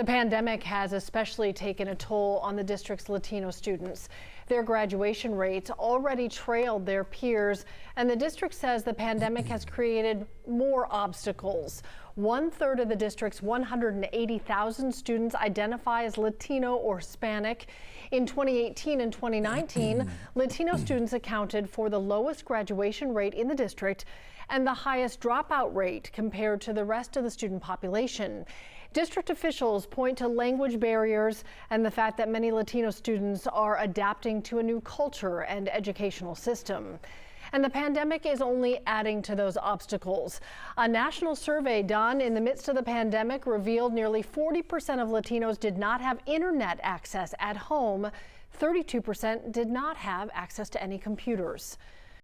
The pandemic has especially taken a toll on the district's Latino students. Their graduation rates already trailed their peers, and the district says the pandemic has created more obstacles. 1/3 of the district's 180,000 students identify as Latino or Hispanic. In 2018 and 2019, Latino students accounted for the lowest graduation rate in the district and the highest dropout rate compared to the rest of the student population. District officials point to language barriers and the fact that many Latino students are adapting to a new culture and educational system. And the pandemic is only adding to those obstacles. A national survey done in the midst of the pandemic revealed nearly 40% of Latinos did not have internet access at home. 32% did not have access to any computers.